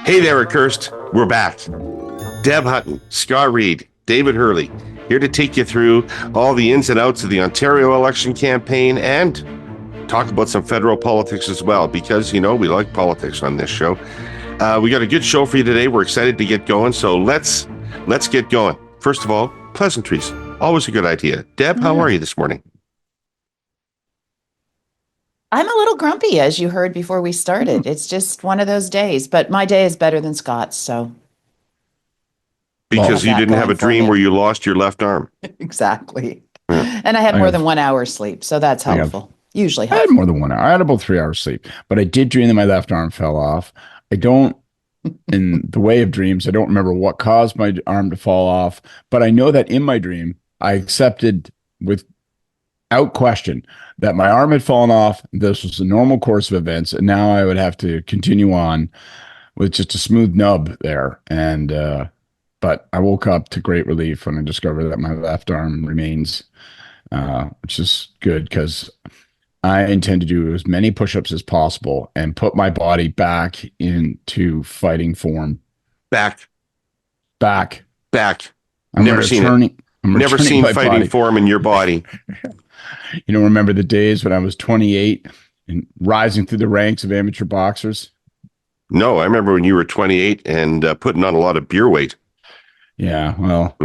Hey there, accursed. We're back. Deb Hutton, Reid, David Herle, here to take you through all the ins and outs of the Ontario election campaign and talk about some federal politics as well, because, you know, we like politics on this show. We got a good show for you today. We're excited to get going, so let's get going. First of all, pleasantries. Always a good idea. Deb, how are you this morning? I'm a little grumpy, as you heard before we started. It's just one of those days, but my day is better than Scott's, so. Because you didn't have a dream where you lost your left arm. Exactly. Yeah. And I had more than 1 hour sleep, so that's helpful. Usually helpful. I had more than 1 hour. I had about 3 hours sleep, but I did dream that my left arm fell off. I don't, in the way of dreams, I don't remember what caused my arm to fall off, but I know that in my dream, I accepted without question that my arm had fallen off. This was the normal course of events, and now I would have to continue on with just a smooth nub there. And but I woke up to great relief when I discovered that my left arm remains, which is good because I intend to do as many push-ups as possible and put my body back into fighting form. Back. Never seen fighting form in your body. You don't remember the days when I was 28 and rising through the ranks of amateur boxers? No, I remember when you were 28 and putting on a lot of beer weight. Yeah, well,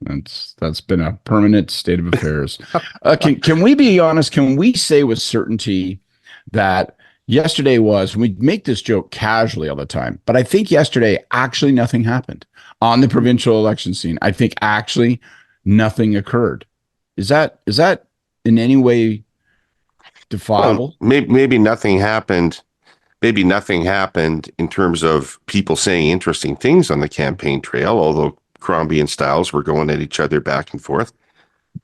that's been a permanent state of affairs. Can we be honest? Can we say with certainty that yesterday we make this joke casually all the time, but I think yesterday actually nothing happened on the provincial election scene. I think actually nothing occurred. Is that in any way defiable? Well, maybe nothing happened. Maybe nothing happened in terms of people saying interesting things on the campaign trail, although Crombie and Stiles were going at each other back and forth.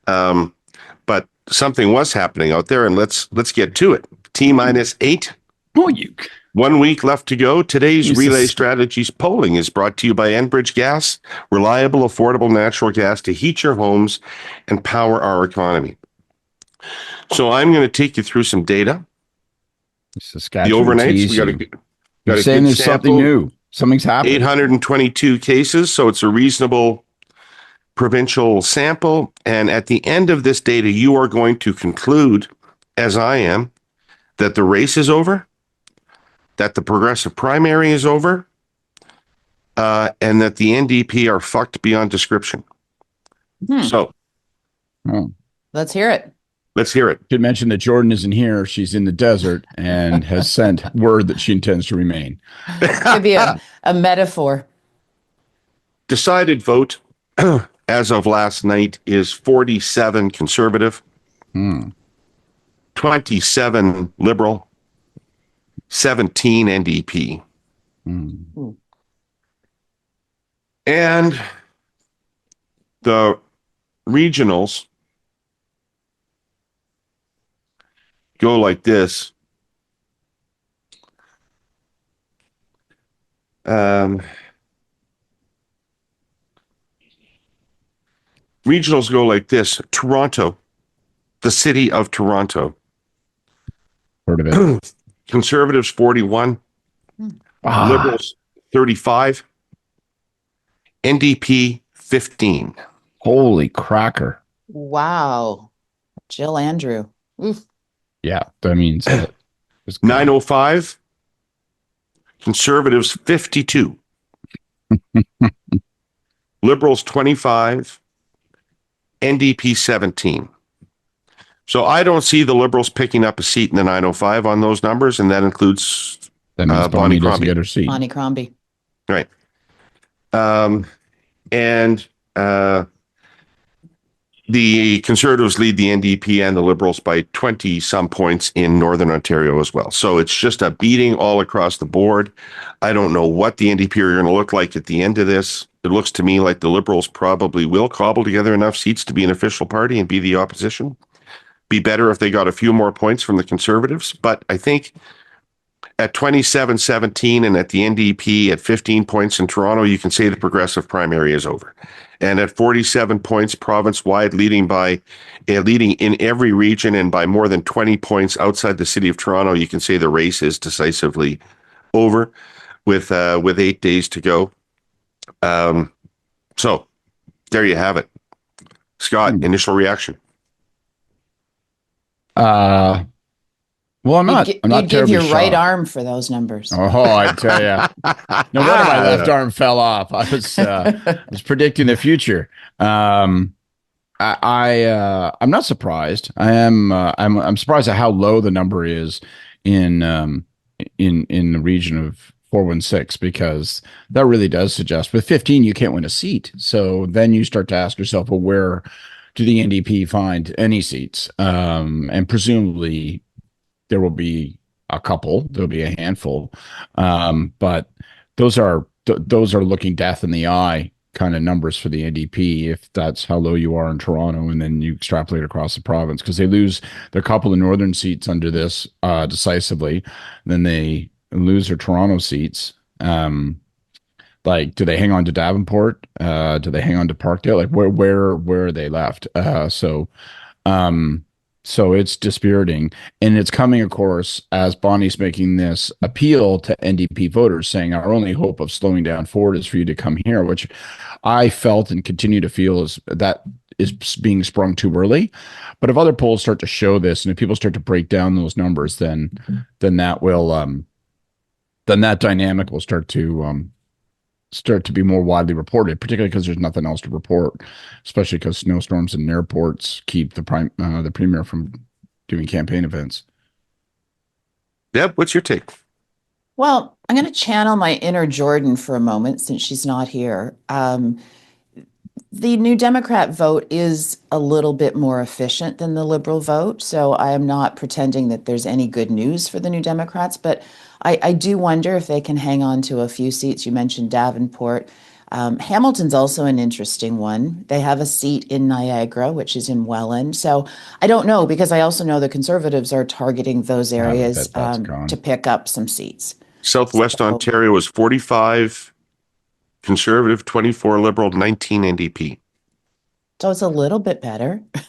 But something was happening out there, and let's get to it. T-8. 1 week left to go. Today's Relay Strategies polling is brought to you by Enbridge Gas, reliable, affordable natural gas to heat your homes and power our economy. So I'm going to take you through some data. The overnights, we got a saying there's something new. Something's happening. 822 cases, so it's a reasonable provincial sample. And at the end of this data, you are going to conclude, as I am, that the race is over, that the progressive primary is over, and that the NDP are fucked beyond description. So, let's hear it. Let's hear it. Should mention that Jordan isn't here. She's in the desert and has sent word that she intends to remain. Could be a metaphor. Decided vote as of last night is 47 Conservative, 27 Liberal, 17 NDP. And the regionals go like this. Regionals go like this. Toronto, the city of Toronto. Heard of it. Conservatives 41, Liberals 35, NDP 15. Holy cracker. Wow. Jill Andrew. Oof. Yeah, that means 905, Conservatives 52, Liberals 25, NDP 17. So I don't see the Liberals picking up a seat in the 905 on those numbers, and that includes Bonnie Crombie. Get her seat. Bonnie Crombie. Right. And the Conservatives lead the NDP and the Liberals by 20 some points in Northern Ontario as well. So it's just a beating all across the board. I don't know what the NDP are going to look like at the end of this. It looks to me like the Liberals probably will cobble together enough seats to be an official party and be the opposition. Be better if they got a few more points from the Conservatives. But I think at 27-17 and at the NDP at 15 points in Toronto, you can say the progressive primary is over. And at 47 points province-wide, leading in every region and by more than 20 points outside the city of Toronto, you can say the race is decisively over. with 8 days to go. So there you have it. Scott, initial reaction. Well, I'm not You'd give terribly your right shocked. arm for those numbers. Oh, I tell you, no wonder my left arm fell off. I was predicting the future. I'm not surprised. I'm surprised at how low the number is in the region of 416, because that really does suggest with 15 you can't win a seat. So then you start to ask yourself, well, where do the NDP find any seats? And presumably there will be a couple, there'll be a handful, but those are looking death in the eye kind of numbers for the NDP if that's how low you are in Toronto, and then you extrapolate across the province, because they lose their couple of northern seats under this decisively, then they lose their Toronto seats. Like, do they hang on to Davenport? Do they hang on to Parkdale? Like, where are they left? So it's dispiriting, and it's coming, of course, as Bonnie's making this appeal to NDP voters, saying our only hope of slowing down Ford is for you to come here, which I felt and continue to feel is being sprung too early. But if other polls start to show this, and if people start to break down those numbers, then that will then that dynamic will start to be more widely reported, particularly because there's nothing else to report, especially because snowstorms and airports keep the premier from doing campaign events. Deb, what's your take? Well, I'm going to channel my inner Jordan for a moment since she's not here. The New Democrat vote is a little bit more efficient than the Liberal vote, so I am not pretending that there's any good news for the New Democrats, but I do wonder if they can hang on to a few seats. You mentioned Davenport. Hamilton's also an interesting one. They have a seat in Niagara, which is in Welland. So I don't know, because I also know the Conservatives are targeting those areas to pick up some seats. Southwest Ontario was 45 Conservative, 24 Liberal, 19 NDP. So it's a little bit better. No,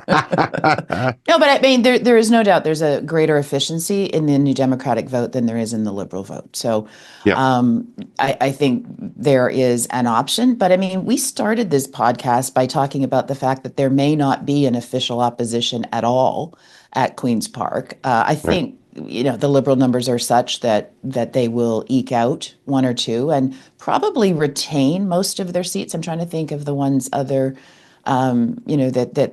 but I mean, there is no doubt there's a greater efficiency in the New Democratic vote than there is in the Liberal vote. So Yeah. I think there is an option. But I mean, we started this podcast by talking about the fact that there may not be an official opposition at all at Queen's Park. I think, the Liberal numbers are such that they will eke out one or two and probably retain most of their seats. I'm trying to think of the ones that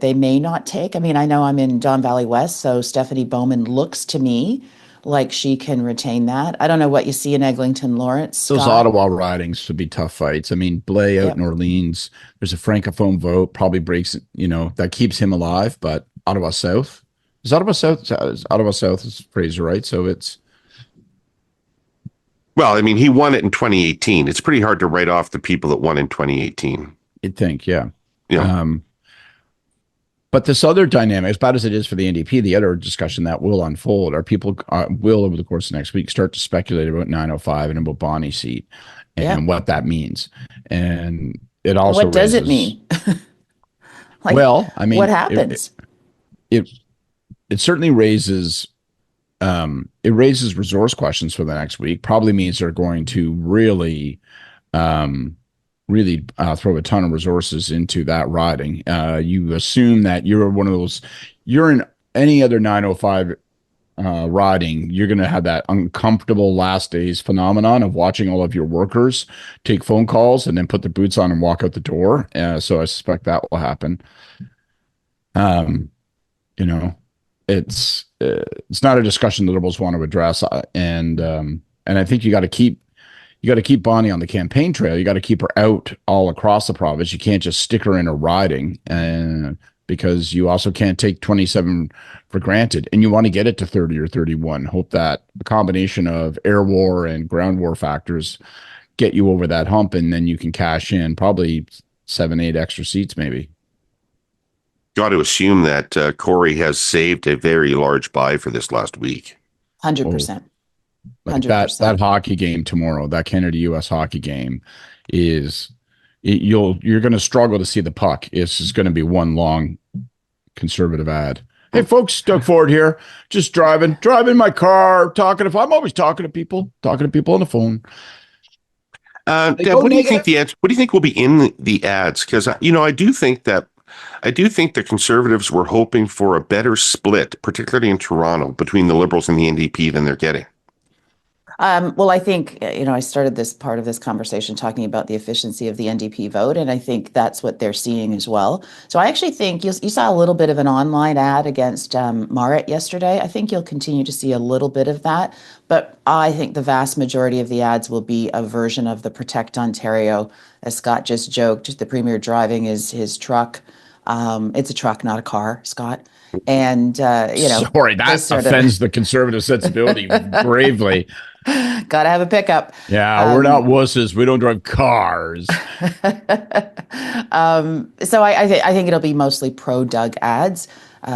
they may not take. I mean, I know I'm in Don Valley West, so Stephanie Bowman looks to me like she can retain that. I don't know what you see in Eglinton Lawrence, Scott. Those Ottawa ridings would be tough fights. I mean, Blais out in Orleans, there's a Francophone vote, probably breaks, that keeps him alive, but Ottawa South is Fraser, right? So it's. Well, I mean, he won it in 2018. It's pretty hard to write off the people that won in 2018. You'd think, yeah. Yeah. But this other dynamic, as bad as it is for the NDP, the other discussion that will unfold are people will, over the course of next week, start to speculate about 905 and about Bonnie's seat and what that means. And it also what does it mean? Well, I mean, what happens? It certainly raises resource questions for the next week. Probably means they're going to really throw a ton of resources into that riding. You assume that you're in any other 905 riding, you're going to have that uncomfortable last days phenomenon of watching all of your workers take phone calls and then put their boots on and walk out the door. So I suspect that will happen. It's not a discussion the Liberals want to address, and I think you got to keep Bonnie on the campaign trail. You got to keep her out all across the province. You can't just stick her in a riding, because you also can't take 27 for granted, and you want to get it to 30 or 31. Hope that the combination of air war and ground war factors get you over that hump, and then you can cash in probably 7-8 extra seats maybe. Got to assume that Kory has saved a very large buy for this last week. 100%. Like that hockey game tomorrow, that Canada US hockey game you're going to struggle to see the puck. It's just going to be one long Conservative ad. Hey, folks, Doug Ford here. Just driving my car, I'm always talking to people on the phone. They Deb, go what do you think negative. what do you think will be in the ads? Because I do think the Conservatives were hoping for a better split, particularly in Toronto, between the Liberals and the NDP than they're getting. Well, I think, I started this part of this conversation talking about the efficiency of the NDP vote, and I think that's what they're seeing as well. So I actually think you saw a little bit of an online ad against Marit yesterday. I think you'll continue to see a little bit of that, but I think the vast majority of the ads will be a version of the Protect Ontario, as Scott just joked, the Premier driving his truck. It's a truck, not a car, Scott. And, Sorry, that this sort offends the conservative sensibility gravely. got to have a pickup. Yeah, we're not wusses. We don't drive cars. So I think it'll be mostly pro Doug ads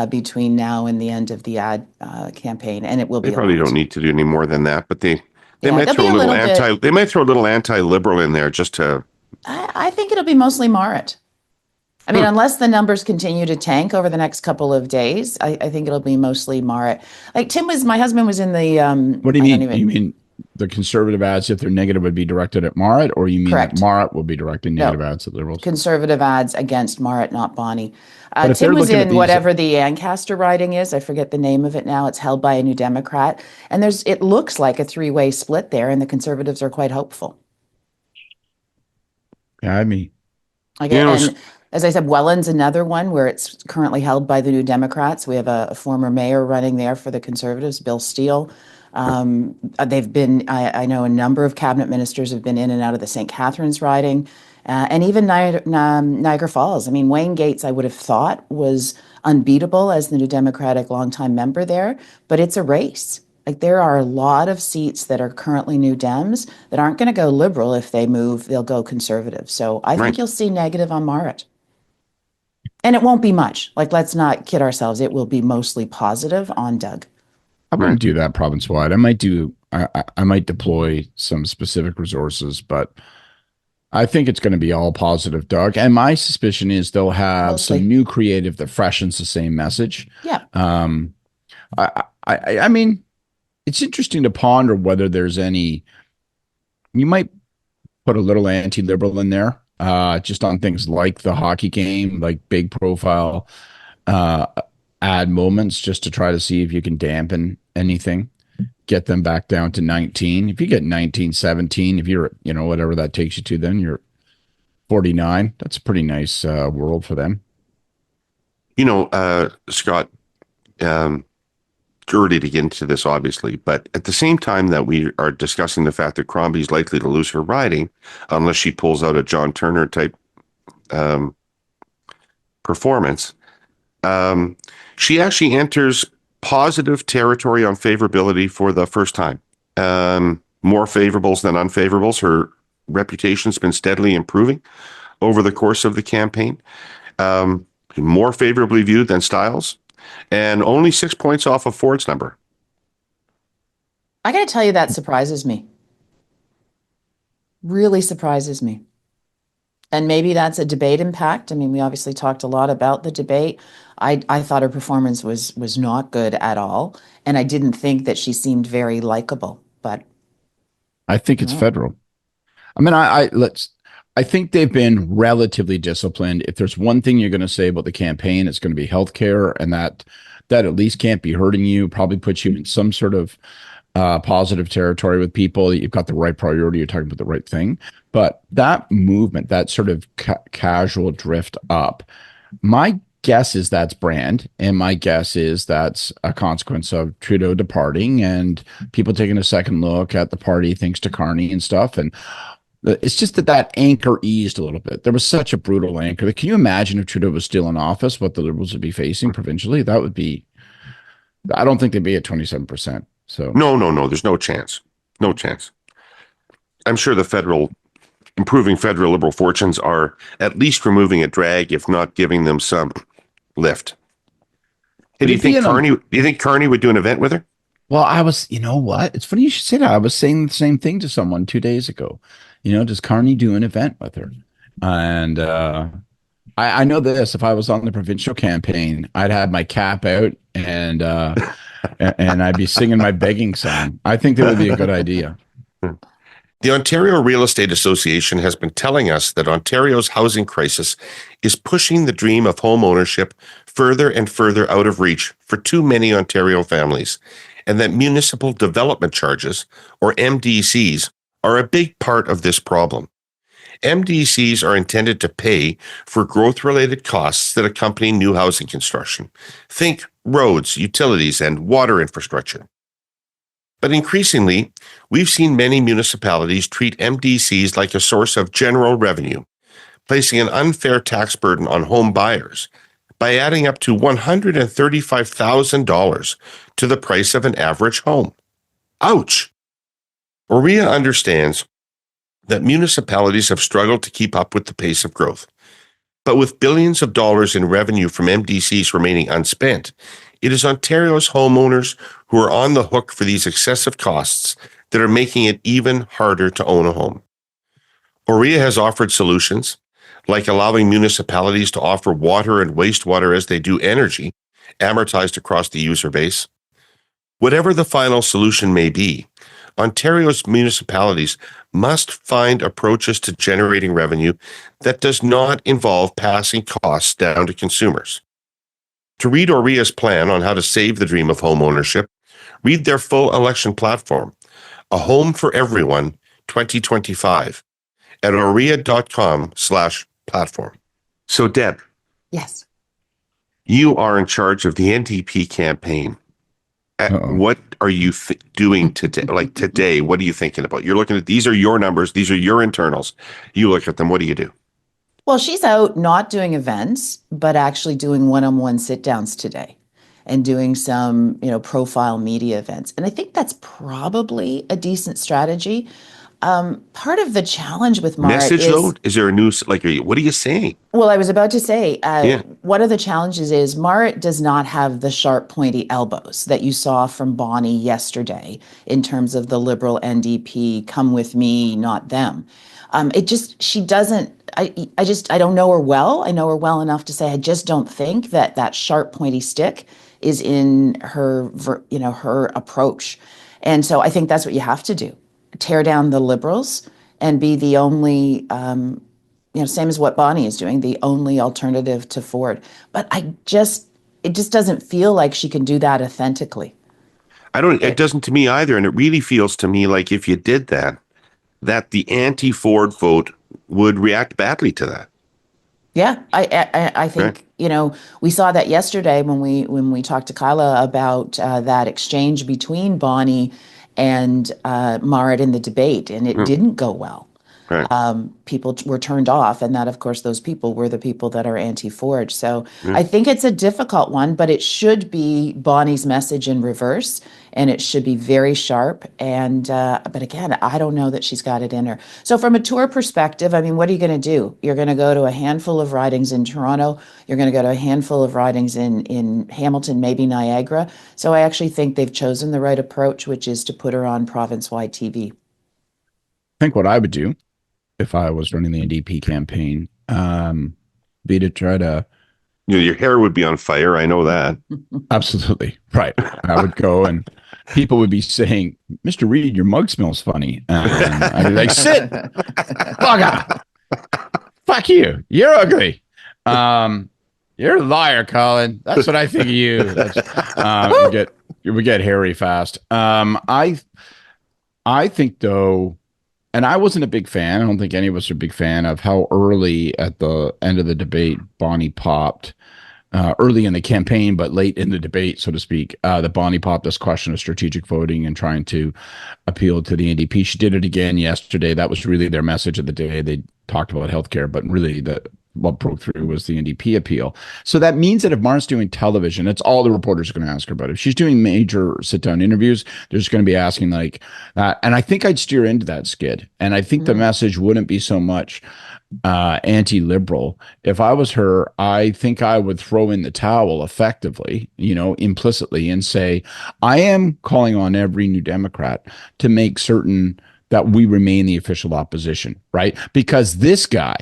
between now and the end of the ad campaign, and it will They be probably a lot. don't need to do any more than that, but they Yeah, might there'll throw be a a little little bit. they might throw a little anti-liberal in there just to. I think it'll be mostly Marit. I mean, unless the numbers continue to tank over the next couple of days, I think it'll be mostly Marit. Like my husband was in the, What do you I don't mean? You even, mean the conservative ads, if they're negative, would be directed at Marit, or you mean that correct. Marit will be directing negative No, ads at Liberals? conservative ads against Marit, not Bonnie. But if Tim they're was looking at in these, whatever the Ancaster riding is. I forget the name of it now. It's held by a New Democrat. And it looks like a three-way split there, and the Conservatives are quite hopeful. I mean, And as I said, Welland's another one where it's currently held by the New Democrats. We have a former mayor running there for the Conservatives, Bill Steele. I know a number of cabinet ministers have been in and out of the St. Catharines riding, and even Niagara Falls. I mean, Wayne Gates, I would have thought, was unbeatable as the New Democratic longtime member there, but it's a race. Like, there are a lot of seats that are currently New Dems that aren't going to go Liberal. If they move, they'll go Conservative. So I think Right. you'll see negative on Marit. And it won't be much. Like, let's not kid ourselves. It will be mostly positive on Doug. I wouldn't do that province wide. I might deploy some specific resources, but I think it's going to be all positive, Doug. And my suspicion is they'll have Mostly. some new creative that freshens the same message. Yeah. I mean, it's interesting to ponder whether there's any. You might put a little anti-liberal in there, just on things like the hockey game, like big profile ad moments, just to try to see if you can dampen anything, get them back down to 19. If you get 19, 17, if you're, whatever that takes you to, then you're 49. That's a pretty nice world for them. Scott, early to get into this, obviously, but at the same time that we are discussing the fact that Crombie's likely to lose her riding unless she pulls out a John Turner type performance, she actually enters positive territory on favorability for the first time. More favorables than unfavorables. Her reputation's been steadily improving over the course of the campaign. More favorably viewed than Stiles, and only 6 points off of Ford's number. I got to tell you, that surprises me. Really surprises me. And maybe that's a debate impact. I mean, we obviously talked a lot about the debate. I thought her performance was not good at all, and I didn't think that she seemed very likable. But I think it's federal. I mean, I think they've been relatively disciplined. If there's one thing you're going to say about the campaign, it's going to be healthcare, and that at least can't be hurting you. Probably puts you in some sort of positive territory with people. You've got the right priority. You're talking about the right thing. But that movement, that sort of casual drift up, my guess is that's brand, and my guess is that's a consequence of Trudeau departing and people taking a second look at the party, thanks to Carney and stuff. And it's just that anchor eased a little bit. There was such a brutal anchor. Can you imagine if Trudeau was still in office, what the Liberals would be facing provincially? That would be, I don't think they'd be at 27%. So No. There's no chance. No chance. I'm sure improving federal Liberal fortunes are at least removing a drag, if not giving them some lift. Hey, do you think Carney would do an event with her? Well, you know what? It's funny you should say that. I was saying the same thing to someone 2 days ago. Does Carney do an event with her? And I know this. If I was on the provincial campaign, I'd have my cap out and I'd be singing my begging song. I think that would be a good idea. The Ontario Real Estate Association has been telling us that Ontario's housing crisis is pushing the dream of home ownership further and further out of reach for too many Ontario families, and that municipal development charges, or MDCs, are a big part of this problem. MDCs are intended to pay for growth-related costs that accompany new housing construction. Think roads, utilities, and water infrastructure. But increasingly, we've seen many municipalities treat MDCs like a source of general revenue, placing an unfair tax burden on home buyers by adding up to $135,000 to the price of an average home. Ouch! Maria understands that municipalities have struggled to keep up with the pace of growth. But with billions of dollars in revenue from MDCs remaining unspent, it is Ontario's homeowners who are on the hook for these excessive costs that are making it even harder to own a home. Oria has offered solutions, like allowing municipalities to offer water and wastewater as they do energy, amortized across the user base. Whatever the final solution may be, Ontario's municipalities must find approaches to generating revenue that does not involve passing costs down to consumers. To read Oria's plan on how to save the dream of home ownership, read their full election platform, A Home for Everyone 2025, at oria.com/platform. So, Deb. Yes. You are in charge of the NDP campaign. What are you doing today? Like today, what are you thinking about? You're looking at, these are your numbers. These are your internals. You look at them. What do you do? Well, she's out not doing events, but actually doing one-on-one sit-downs today and doing some, profile media events. And I think that's probably a decent strategy. Part of the challenge with Marit Message though? Is there a news, what are you saying? Well, I was about to say, one of the challenges is Marit does not have the sharp, pointy elbows that you saw from Bonnie yesterday in terms of the Liberal NDP, come with me, not them. She doesn't, I don't know her well. I know her well enough to say, I just don't think that sharp, pointy stick is in her, her approach. And so I think that's what you have to do. Tear down the Liberals and be the only, same as what Bonnie is doing, the only alternative to Ford. But it just doesn't feel like she can do that authentically. It doesn't to me either. And it really feels to me like if you did that the anti-Ford vote would react badly to that. Yeah, I think, right. We saw that yesterday when we talked to Kyla about that exchange between Bonnie and Marit in the debate, and it didn't go well. Right. People were turned off, and that, of course, those people were the people that are anti-Ford. So I think it's a difficult one, but it should be Bonnie's message in reverse, and it should be very sharp. And but again, I don't know that she's got it in her. So from a tour perspective, I mean, what are you going to do? You're going to go to a handful of ridings in Toronto. You're going to go to a handful of ridings in Hamilton, maybe Niagara. So I actually think they've chosen the right approach, which is to put her on province-wide TV. I think what I would do if I was running the NDP campaign, be to try to... your hair would be on fire. I know that. Absolutely. Right. I would go and people would be saying, Mr. Reid, your mug smells funny. And I'd be like, sit, bugger. Fuck you. You're ugly. You're a liar, Colin. That's what I think of you. We get hairy fast. I think, though, and I wasn't a big fan. I don't think any of us are a big fan of how early at the end of the debate Bonnie popped, early in the campaign, but late in the debate, so to speak, that Bonnie popped this question of strategic voting and trying to appeal to the NDP. She did it again yesterday. That was really their message of the day. They talked about healthcare, but really what broke through was the NDP appeal. So that means that if Marit's doing television, it's all the reporters are going to ask her about. If she's doing major sit-down interviews, they're just going to be asking like that. And I think I'd steer into that skid. And I think the message wouldn't be so much anti-liberal. If I was her, I think I would throw in the towel effectively, implicitly, and say, I am calling on every New Democrat to make certain that we remain the official opposition, right? Because this guy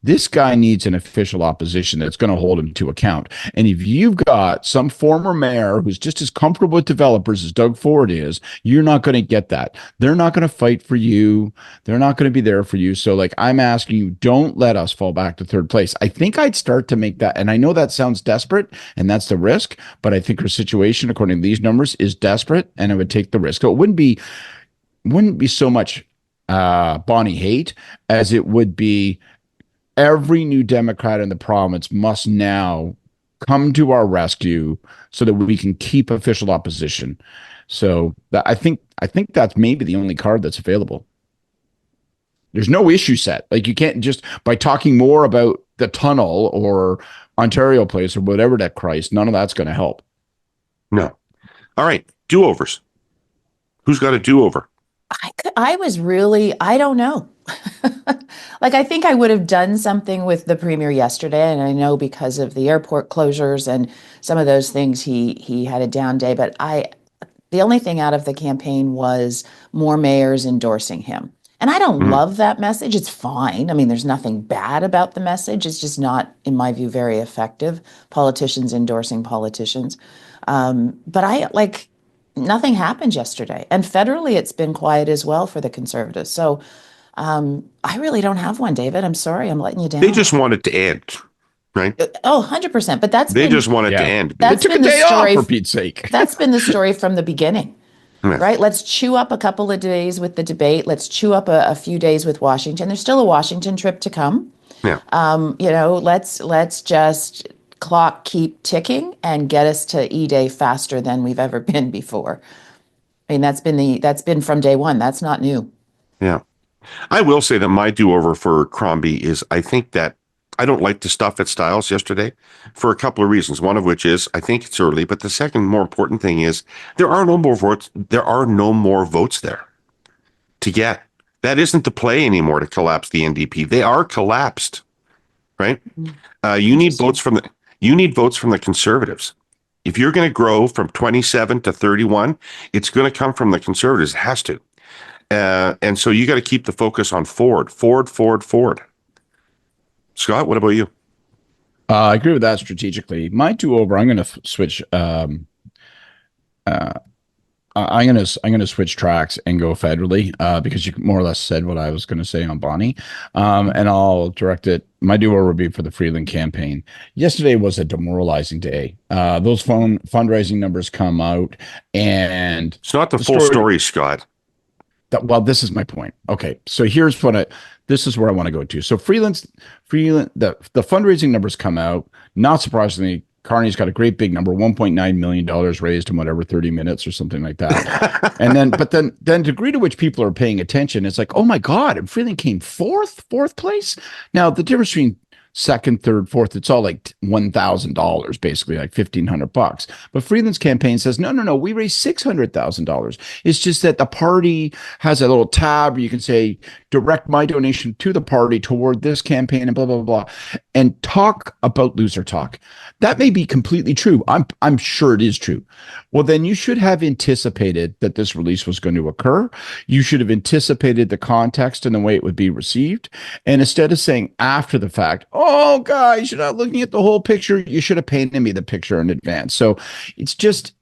This guy needs an official opposition that's going to hold him to account. And if you've got some former mayor who's just as comfortable with developers as Doug Ford is, you're not going to get that. They're not going to fight for you. They're not going to be there for you. So, like, I'm asking you, don't let us fall back to third place. I think I'd start to make that. And I know that sounds desperate, and that's the risk. But I think her situation, according to these numbers, is desperate, and I would take the risk. So it wouldn't be so much Bonnie hate as it would be every new Democrat in the province must now come to our rescue so that we can keep official opposition. So I think that's maybe the only card that's available. There's no issue set. Like, you can't just by talking more about the tunnel or Ontario Place or whatever that Christ, none of that's going to help. No. All right. Do-overs. Who's got a do-over? I don't know. Like, I think I would have done something with the premier yesterday, and I know because of the airport closures and some of those things, he had a down day. But the only thing out of the campaign was more mayors endorsing him. And I don't love that message. It's fine. I mean, there's nothing bad about the message. It's just not, in my view, very effective. Politicians endorsing politicians. But nothing happened yesterday. And federally, it's been quiet as well for the Conservatives. So I really don't have one, David. I'm sorry. I'm letting you down. They just want it to end, right? Oh, 100%. But They just want it to end. They took a day off, for Pete's sake. That's been the story from the beginning. Yeah. Right? Let's chew up a couple of days with the debate. Let's chew up a few days with Washington. There's still a Washington trip to come. Yeah. Let's just clock keep ticking and get us to E-Day faster than we've ever been before. I mean, that's been from day one. That's not new. Yeah. I will say that my do-over for Crombie is I think that I don't like the stuff at Styles yesterday for a couple of reasons. One of which is I think it's early, but the second more important thing is there are no more votes. There are no more votes there to get. That isn't the play anymore to collapse the NDP. They are collapsed, right? You need votes from the Conservatives. If you're going to grow from 27 to 31, it's going to come from the Conservatives. It has to. And so you got to keep the focus on Ford. Scott, what about you? I agree with that strategically. My do-over, I'm going to switch. I'm going to switch tracks and go federally because you more or less said what I was going to say on Bonnie, and I'll direct it. My do-over would be for the Freeland campaign. Yesterday was a demoralizing day. Those fundraising numbers come out, and It's not the full story, Scott. Well, this is my point. Okay, so this is where I want to go to. So Freeland, the fundraising numbers come out. Not surprisingly, Carney's got a great big number, $1.9 million raised in whatever 30 minutes or something like that. And then, but then the degree to which people are paying attention, it's like, oh my God, and Freeland came fourth place. Now the difference between second, third, fourth, it's all like $1,000, basically like $1,500. But Freeland's campaign says, no, we raised $600,000. It's just that the party has a little tab where you can say, direct my donation to the party toward this campaign and blah, blah, blah, and talk about loser talk. That may be completely true. I'm sure it is true. Well, then you should have anticipated that this release was going to occur. You should have anticipated the context and the way it would be received. And instead of saying after the fact, oh, guys, you're not looking at the whole picture, you should have painted me the picture in advance. So it's just.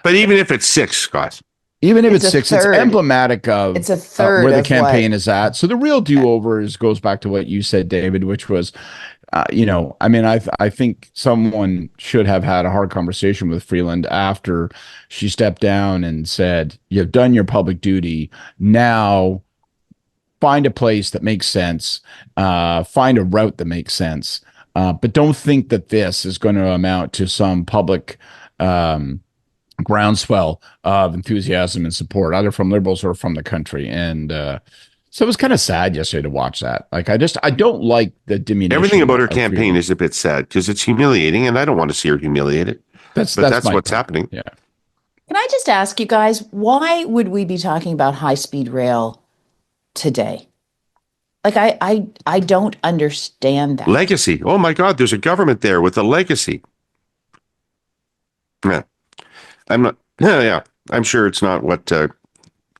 But even if it's six, Scott. Even if it's six, it's emblematic of it's a third where the campaign is at. So the real do-over goes back to what you said, David, which was, I think someone should have had a hard conversation with Freeland after she stepped down and said, you've done your public duty. Now find a place that makes sense, find a route that makes sense. But don't think that this is going to amount to some public groundswell of enthusiasm and support, either from Liberals or from the country. And so it was kind of sad yesterday to watch that. Like, I don't like the diminution. Everything about her campaign is a bit sad because it's humiliating, and I don't want to see her humiliated. That's what's happening. Yeah. Can I just ask you guys, why would we be talking about high-speed rail today? Like, I don't understand that. Legacy. Oh my God, there's a government there with a legacy. Yeah. I'm sure it's not what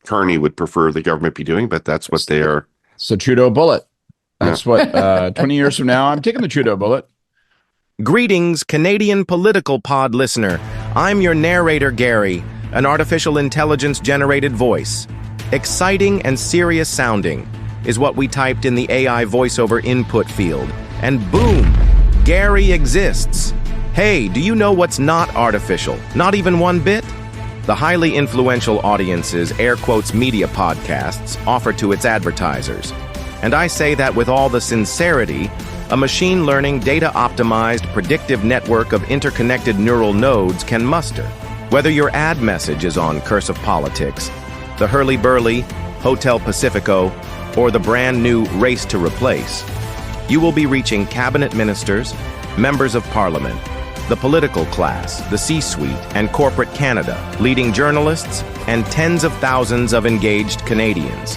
Carney would prefer the government be doing, but that's what they are. So Trudeau bullet. That's what 20 years from now, I'm taking the Trudeau bullet. Greetings, Canadian political pod listener. I'm your narrator, Gary, an artificial intelligence-generated voice. Exciting and serious sounding is what we typed in the AI voiceover input field. And boom, Gary exists. Hey, do you know what's not artificial? Not even one bit? The highly influential audiences, air quotes, media podcasts offer to its advertisers. And I say that with all the sincerity a machine learning, data-optimized, predictive network of interconnected neural nodes can muster. Whether your ad message is on Curse of Politics, the Hurly-Burly, Hotel Pacifico, or the brand new Race to Replace, you will be reaching cabinet ministers, members of parliament, the political class, the C-suite, and corporate Canada, leading journalists, and tens of thousands of engaged Canadians.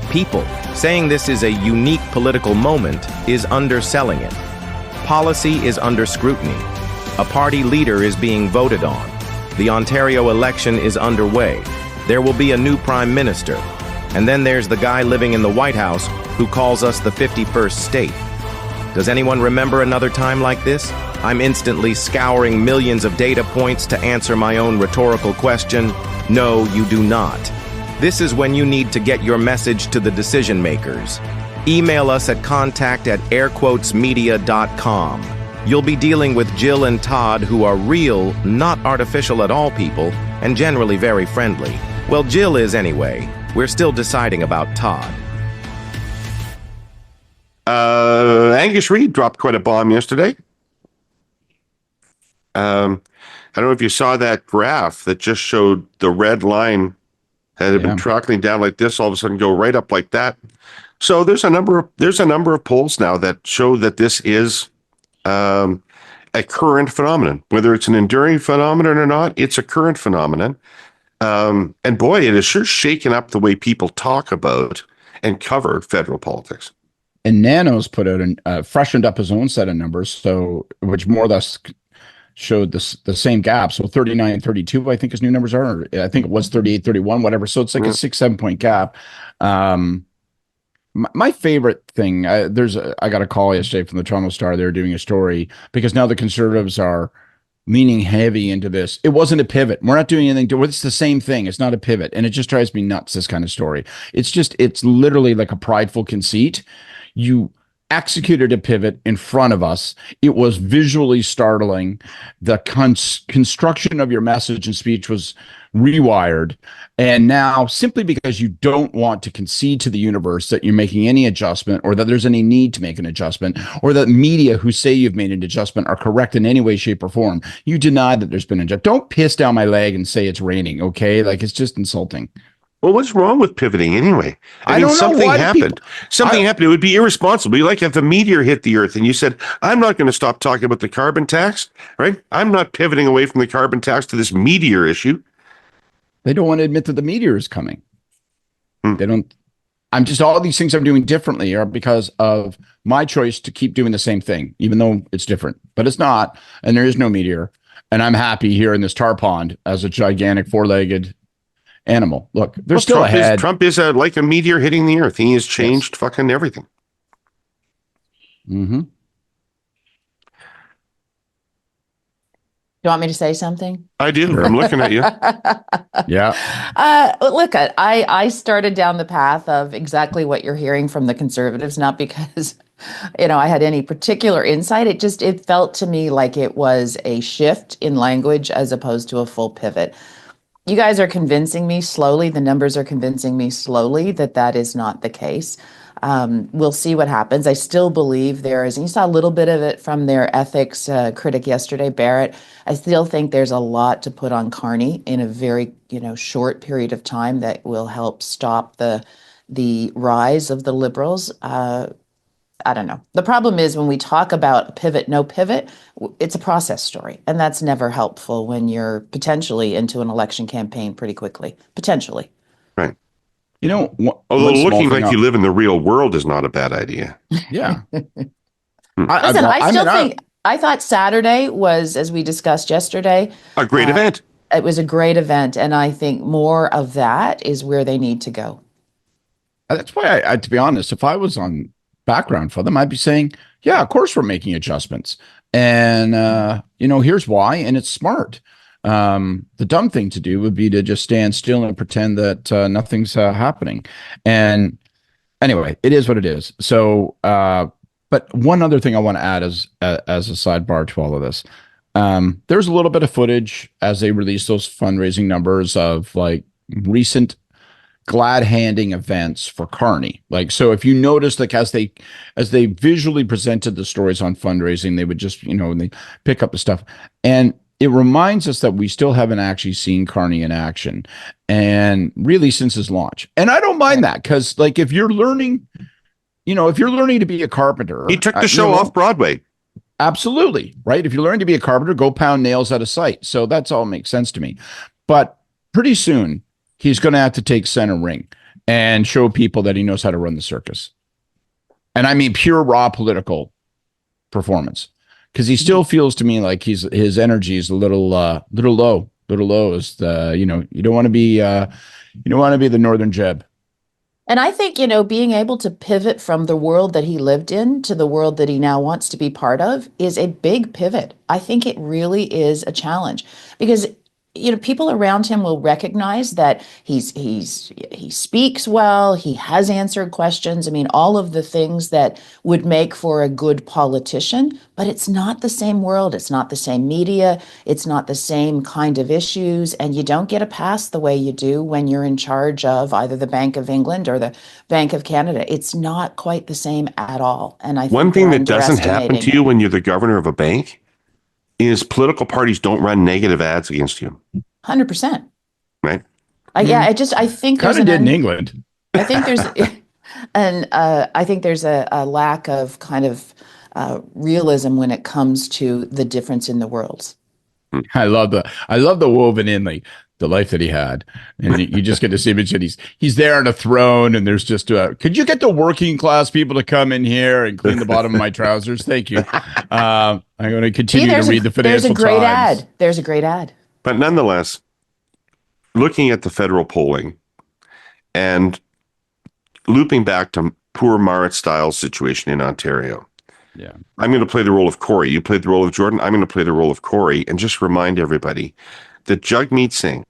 People saying this is a unique political moment is underselling it. Policy is under scrutiny. A party leader is being voted on. The Ontario election is underway. There will be a new prime minister. And then there's the guy living in the White House who calls us the 51st state. Does anyone remember another time like this? I'm instantly scouring millions of data points to answer my own rhetorical question. No, you do not. This is when you need to get your message to the decision makers. Email us at contact@airquotesmedia.com. You'll be dealing with Jill and Todd, who are real, not artificial at all people, and generally very friendly. Well, Jill is anyway. We're still deciding about Todd. Angus Reid dropped quite a bomb yesterday. I don't know if you saw that graph that just showed the red line had been trickling down like this, all of a sudden go right up like that. So there's a number of polls now that show that this is a current phenomenon. Whether it's an enduring phenomenon or not, it's a current phenomenon. And boy, it has sure shaken up the way people talk about and cover federal politics. And Nano's put out freshened up his own set of numbers, so which more or less showed the same gap. So 39, 32, I think his new numbers are. Or I think it was 38, 31, whatever. So it's like a 6-7 point gap. My favorite thing, I got a call yesterday from the Toronto Star. They're doing a story because now the Conservatives are leaning heavy into this. It wasn't a pivot. We're not doing anything. It's the same thing. It's not a pivot. And it just drives me nuts, this kind of story. It's literally like a prideful conceit. You executed a pivot in front of us. It was visually startling. The construction of your message and speech was rewired. And now, simply because you don't want to concede to the universe that you're making any adjustment or that there's any need to make an adjustment or that media who say you've made an adjustment are correct in any way, shape, or form, you deny that there's been an adjustment. Don't piss down my leg and say it's raining, okay? Like, it's just insulting. Well, what's wrong with pivoting anyway? I mean, don't know something why happened. Something happened. It would be irresponsible. You like if a meteor hit the earth and you said, I'm not going to stop talking about the carbon tax, right? I'm not pivoting away from the carbon tax to this meteor issue. They don't want to admit that the meteor is coming. They don't. All these things I'm doing differently are because of my choice to keep doing the same thing, even though it's different, but it's not. And there is no meteor. And I'm happy here in this tar pond as a gigantic 4-legged animal. Look, they're still ahead. Trump is like a meteor hitting the earth. He has changed fucking everything. Mm-hmm. You want me to say something? I do. I'm looking at you. Yeah. Look, I started down the path of exactly what you're hearing from the Conservatives, not because, I had any particular insight. It felt to me like it was a shift in language as opposed to a full pivot. You guys are convincing me slowly. The numbers are convincing me slowly that is not the case. We'll see what happens. I still believe there is, and you saw a little bit of it from their ethics critic yesterday, Barrett. I still think there's a lot to put on Carney in a very, short period of time that will help stop the rise of the Liberals. I don't know. The problem is when we talk about pivot, no pivot, it's a process story. And that's never helpful when you're potentially into an election campaign pretty quickly. Potentially. Right. Although looking like you live in the real world is not a bad idea. Yeah. I thought Saturday was, as we discussed yesterday, a great event. It was a great event. And I think more of that is where they need to go. That's why to be honest, if I was background for them, I'd be saying, yeah, of course we're making adjustments. And, here's why. And it's smart. The dumb thing to do would be to just stand still and pretend that nothing's happening. And anyway, it is what it is. So, but one other thing I want to add as a sidebar to all of this. There's a little bit of footage as they release those fundraising numbers of like recent glad handing events for Carney. Like, so if you notice, like as they visually presented the stories on fundraising, they would just, they pick up the stuff. And it reminds us that we still haven't actually seen Carney in action, and really since his launch. And I don't mind that, because like if you're learning to be a carpenter, He took the show off Broadway. absolutely, right? If you're learning to be a carpenter, go pound nails at a site. So that's all makes sense to me. But pretty soon, he's going to have to take center ring and show people that he knows how to run the circus. And I mean pure raw political performance, because he still feels to me like his energy is a little low. Is the you don't want to be the Northern Jeb. And I think, being able to pivot from the world that he lived in to the world that he now wants to be part of is a big pivot. I think it really is a challenge, because people around him will recognize that he speaks well, he has answered questions. I mean, all of the things that would make for a good politician, but it's not the same world. It's not the same media. It's not the same kind of issues. And you don't get a pass the way you do when you're in charge of either the Bank of England or the Bank of Canada. It's not quite the same at all. And I think One thing they're that doesn't happen underestimating to you when you're the governor of a bank is political parties don't run negative ads against you. 100%. Right. I think Kind of did in England. I think there's, I think there's a lack of kind of realism when it comes to the difference in the worlds. I love the woven in the life that he had, and you just get to see him, and he's there on a throne, and there's just could you get the working class people to come in here and clean the bottom of my trousers? Thank you. I'm going to continue to read the Financial Times. There's a great ad. But nonetheless, looking at the federal polling and looping back to poor Marit Stiles' situation in Ontario. Yeah. I'm going to play the role of Kory. You played the role of Jordan. I'm going to play the role of Kory, and just remind everybody that Jagmeet Singh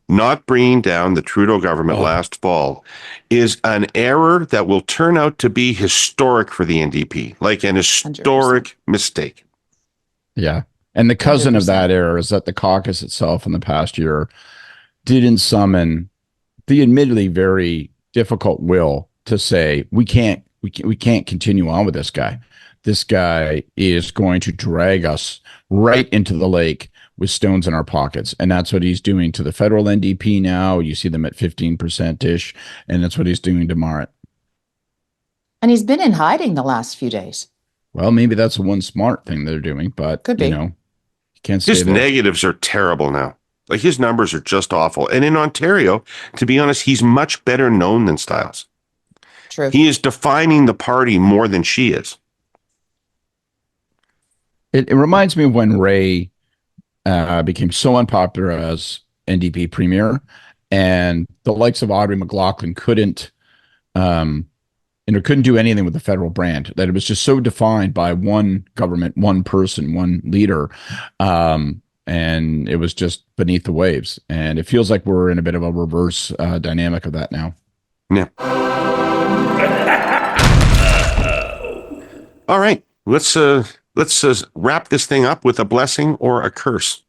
not bringing down the Trudeau government last fall is an error that will turn out to be historic for the NDP, like an historic 100%. Mistake. Yeah. And the cousin 100%. Of that error is that the caucus itself in the past year didn't summon the admittedly very difficult will to say, we can't continue on with this guy. This guy is going to drag us right into the lake with stones in our pockets. And that's what he's doing to the federal NDP now. You see them at 15%-ish, and that's what he's doing to Marit. And he's been in hiding the last few days. Well, maybe that's the one smart thing they're doing, but could be. You can't say his that. Negatives are terrible now. Like, his numbers are just awful. And in Ontario, to be honest, he's much better known than Stiles. True. He is defining the party more than she is. It reminds me of when Ray became so unpopular as NDP premier, and the likes of Audrey McLaughlin couldn't do anything with the federal brand, that it was just so defined by one government, one person, one leader. And it was just beneath the waves. And it feels like we're in a bit of a reverse dynamic of that now. Yeah. All right. Let's wrap this thing up with a blessing or a curse.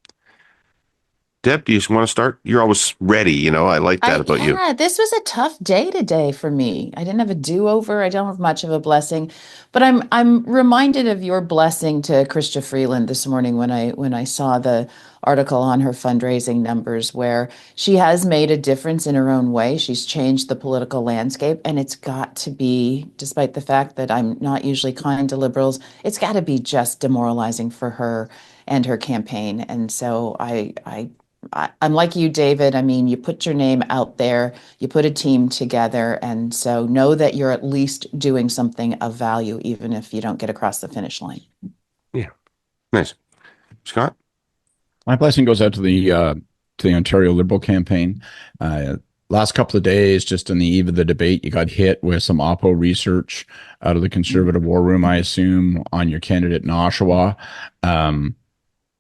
Deb, do you want to start? You're always ready. I like that about you. Yeah, this was a tough day today for me. I didn't have a do-over. I don't have much of a blessing, but I'm reminded of your blessing to Chrystia Freeland this morning when I saw the article on her fundraising numbers, where she has made a difference in her own way. She's changed the political landscape, and it's got to be, despite the fact that I'm not usually kind to Liberals, it's got to be just demoralizing for her and her campaign. And so I'm like you, David. I mean, you put your name out there, you put a team together, and so know that you're at least doing something of value, even if you don't get across the finish line. Yeah. Nice. Scott? My blessing goes out to the Ontario Liberal campaign. last couple of days, just on the eve of the debate, you got hit with some Oppo research out of the Conservative War Room, I assume, on your candidate in Oshawa.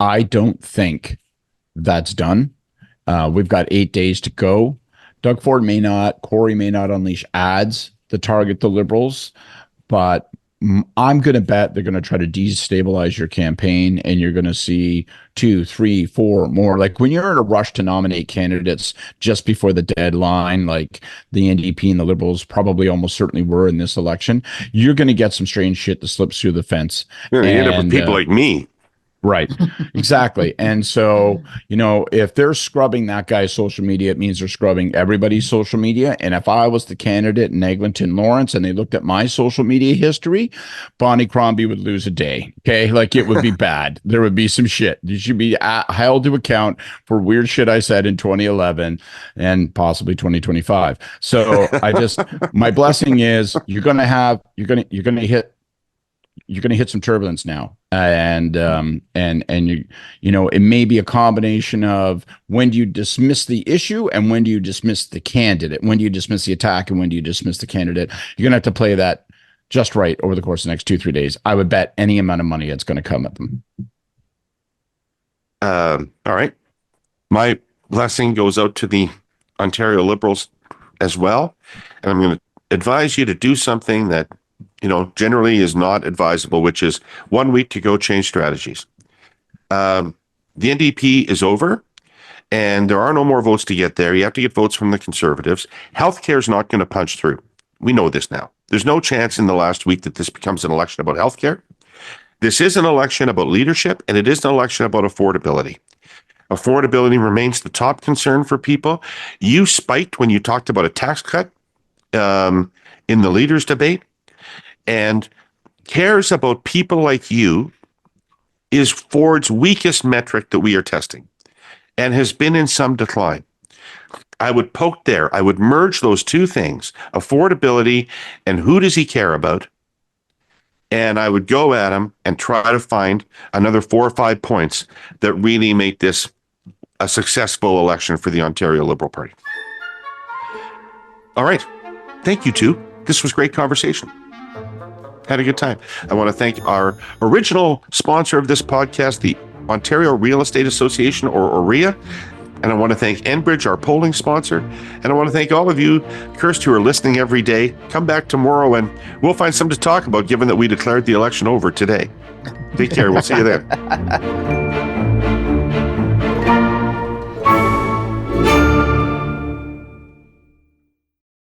I don't think that's done. We've got 8 days to go. Doug Ford Kory may not unleash ads to target the Liberals, but I'm going to bet they're going to try to destabilize your campaign, and you're going to see 2, 3, 4 more. Like when you're in a rush to nominate candidates just before the deadline, like the NDP and the Liberals probably almost certainly were in this election, you're going to get some strange shit that slips through the fence. You end up with people like me. Right. Exactly. And so, if they're scrubbing that guy's social media, it means they're scrubbing everybody's social media. And if I was the candidate in Eglinton Lawrence and they looked at my social media history, Bonnie Crombie would lose a day. Okay. Like it would be bad. There would be some shit. You should be held to account for weird shit I said in 2011 and possibly 2025. So my blessing is you're going to hit some turbulence now. And it may be a combination of when do you dismiss the issue and when do you dismiss the candidate? When do you dismiss the attack and when do you dismiss the candidate? You're going to have to play that just right over the course of the next 2-3 days. I would bet any amount of money it's going to come at them. All right. My blessing goes out to the Ontario Liberals as well. And I'm going to advise you to do something that generally is not advisable, which is 1 week to go change strategies. The NDP is over, and there are no more votes to get there. You have to get votes from the Conservatives. Healthcare is not going to punch through. We know this now. There's no chance in the last week that this becomes an election about healthcare. This is an election about leadership, and it is an election about affordability. Affordability remains the top concern for people. You spiked when you talked about a tax cut in the leaders' debate. And cares about people like you is Ford's weakest metric that we are testing and has been in some decline. I would poke there. I would merge those two things, affordability and who does he care about? And I would go at him and try to find another 4 or 5 points that really make this a successful election for the Ontario Liberal Party. All right. Thank you two. This was great conversation. Had a good time. I want to thank our original sponsor of this podcast, the Ontario Real Estate Association, or OREA. And I want to thank Enbridge, our polling sponsor. And I want to thank all of you, Kirst, who are listening every day. Come back tomorrow and we'll find something to talk about, given that we declared the election over today. Take care. We'll see you then.